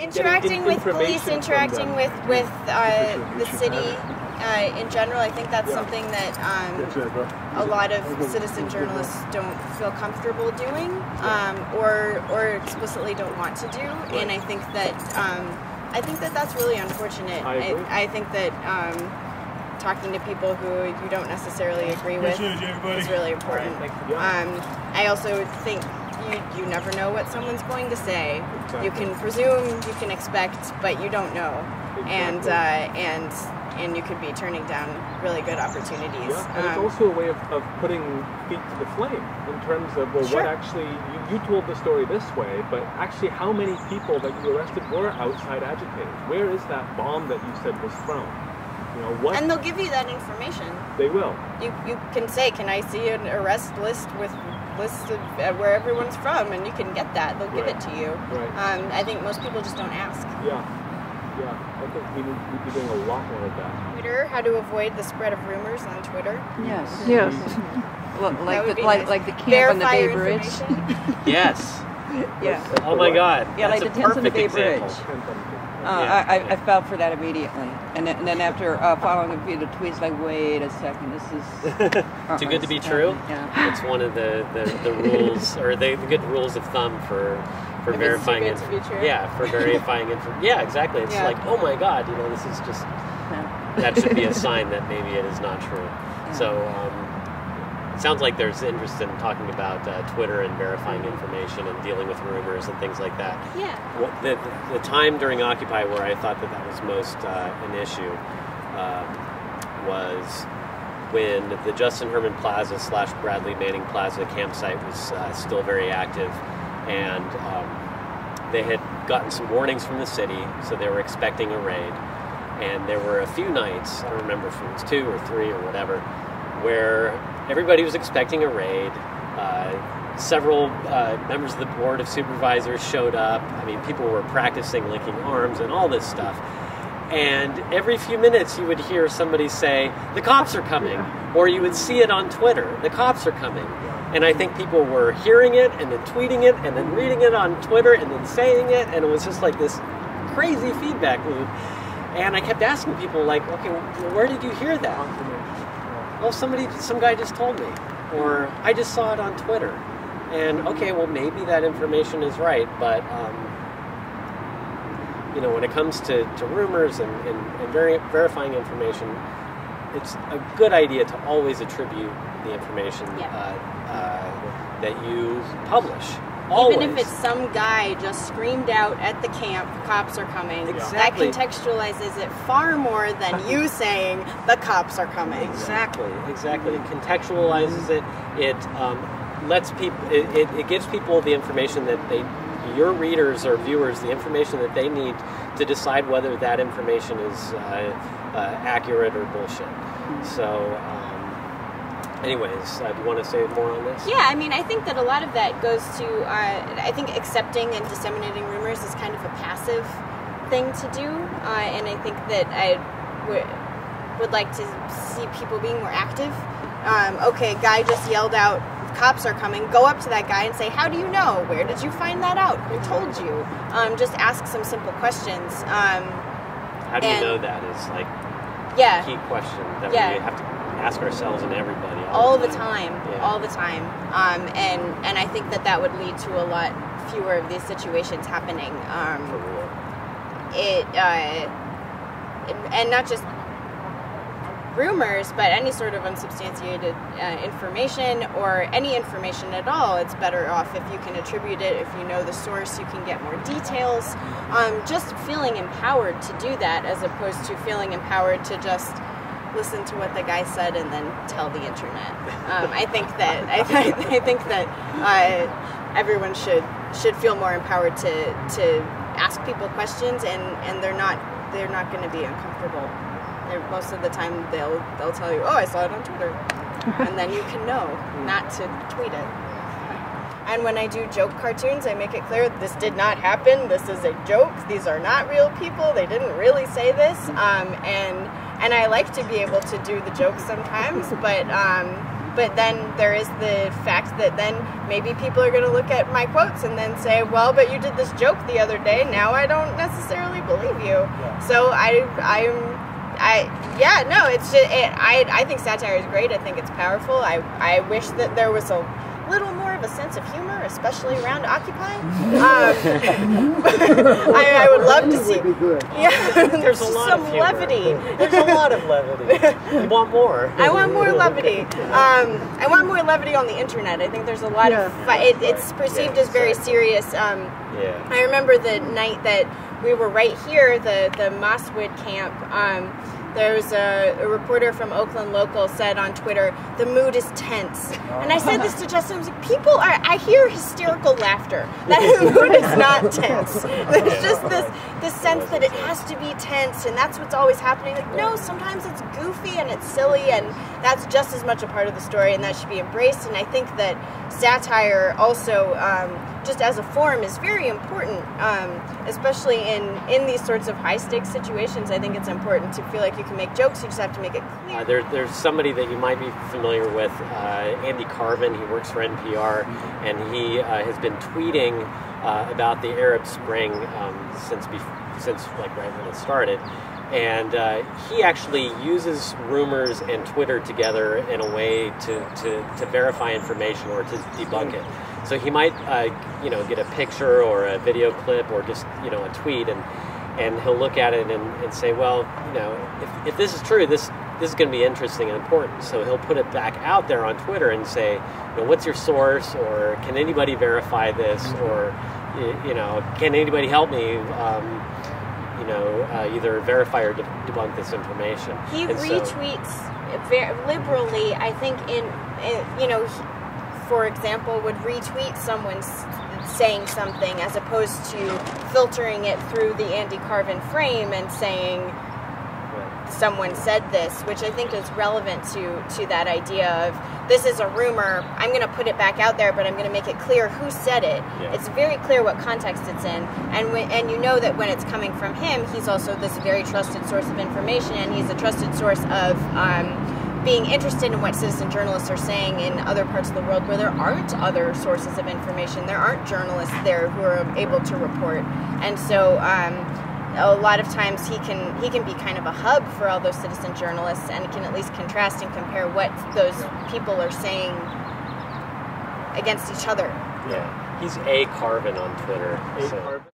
interacting with police, interacting with the city in general. I think that's something that a lot of citizen journalists don't feel comfortable doing, or explicitly don't want to do. And I think that that's really unfortunate. I think that talking to people who you don't necessarily agree with is really important. I also think you never know what someone's going to say. Exactly. You can presume, you can expect, but you don't know. Exactly. And you could be turning down really good opportunities. Yeah, and it's also a way of putting feet to the flame in terms of, well, what actually, you told the story this way, but actually how many people that you arrested were outside agitators? Where is that bomb that you said was from? You know, what? And they'll give you that information. They will. You can say, can I see an arrest list with lists of where everyone's from? And you can get that. They'll give it to you. Right. I think most people just don't ask. Yeah, I think we'd be doing a lot more of that. Twitter, how to avoid the spread of rumors on Twitter. Yes. Like the camp on the Bay Bridge. Yes. Yeah. Oh my God. Yeah, that's like the a tents on the perfect Bay example. Bridge. I fell for that immediately, and then after following a few of the tweets, like, wait a second, this is too good to be true. Yeah. It's one of the rules, or the good rules of thumb for verifying it. Yeah, for verifying it. Yeah, exactly. It's like, oh my God, this is just that should be a sign that maybe it is not true. Yeah. So. It sounds like there's interest in talking about Twitter and verifying information and dealing with rumors and things like that. Yeah. The time during Occupy where I thought that was most an issue was when the Justin Herman Plaza / Bradley Manning Plaza campsite was still very active, and they had gotten some warnings from the city, so they were expecting a raid. And there were a few nights, I don't remember if it was 2 or 3 or whatever, where everybody was expecting a raid. Several members of the Board of Supervisors showed up. I mean, people were practicing linking arms and all this stuff. And every few minutes you would hear somebody say, the cops are coming. Or you would see it on Twitter, the cops are coming. And I think people were hearing it and then tweeting it and then reading it on Twitter and then saying it. And it was just like this crazy feedback loop. And I kept asking people, like, okay, well, where did you hear that? Well, some guy just told me, or I just saw it on Twitter. And okay, well, maybe that information is right, but when it comes to rumors and verifying information, it's a good idea to always attribute the information that you publish. Always. Even if it's some guy just screamed out at the camp, cops are coming. Exactly. That contextualizes it far more than you saying, the cops are coming. Exactly. It contextualizes it. It lets people. It gives people the information that your readers or viewers, the information that they need to decide whether that information is accurate or bullshit. So. Anyways, do you want to say more on this? Yeah, I mean, I think that a lot of that goes to, I think accepting and disseminating rumors is kind of a passive thing to do, and I think that I would like to see people being more active. Okay, guy just yelled out, cops are coming, go up to that guy and say, how do you know? Where did you find that out? Who told you? Just ask some simple questions. How do you know that is like a key question that we have to ask ourselves and everybody all the time. And I think that would lead to a lot fewer of these situations happening. For real. And not just rumors, but any sort of unsubstantiated information or any information at all. It's better off if you can attribute it. If you know the source, you can get more details. Just feeling empowered to do that, as opposed to feeling empowered to just listen to what the guy said and then tell the internet. I think that everyone should feel more empowered to ask people questions, and they're not going to be uncomfortable. Most of the time they'll tell you, oh, I saw it on Twitter, and then you can know not to tweet it. And when I do joke cartoons, I make it clear this did not happen. This is a joke. These are not real people. They didn't really say this. And I like to be able to do the jokes sometimes, but But then there is the fact that then maybe people are going to look at my quotes and then say, well, but you did this joke the other day. Now I don't necessarily believe you. Yeah. So I think satire is great. I think it's powerful. I wish that there was a little more of a sense of humor, especially around Occupy. I would love to see. Yeah, there's a lot of levity. There's a lot of levity. You want more? I want more levity. I want more levity on the internet. I think there's a lot of. It's perceived as very serious. I remember the night that we were right here, the Mosswood camp. There was a reporter from Oakland Local said on Twitter, the mood is tense. And I said this to Justin, I was like, I hear hysterical laughter. That mood is not tense. There's just this sense that it has to be tense, and that's what's always happening. Like, no, sometimes it's goofy and it's silly, and that's just as much a part of the story, and that should be embraced. And I think that satire also, just as a form, is very important, especially in these sorts of high-stakes situations. I think it's important to feel like you can make jokes, you just have to make it clear. There's somebody that you might be familiar with, Andy Carvin. He works for NPR, and he has been tweeting about the Arab Spring since like right when it started. And he actually uses rumors and Twitter together in a way to verify information or to debunk it. So he might, get a picture or a video clip or just, a tweet, and he'll look at it and say, well, if this is true, this is going to be interesting and important. So he'll put it back out there on Twitter and say, what's your source, or can anybody verify this, or can anybody help me? Either verify or debunk this information. He retweets very liberally. I think for example, would retweet someone saying something as opposed to filtering it through the Andy Carvin frame and saying someone said this, which I think is relevant to that idea of this is a rumor, I'm going to put it back out there, but I'm going to make it clear who said it. Yeah. It's very clear what context it's in, and you know that when it's coming from him, he's also this very trusted source of information, and he's a trusted source of being interested in what citizen journalists are saying in other parts of the world where there aren't other sources of information. There aren't journalists there who are able to report, and so a lot of times he can be kind of a hub for all those citizen journalists, and can at least contrast and compare what those people are saying against each other. Yeah, he's A. Carvin on Twitter. A. Carvin.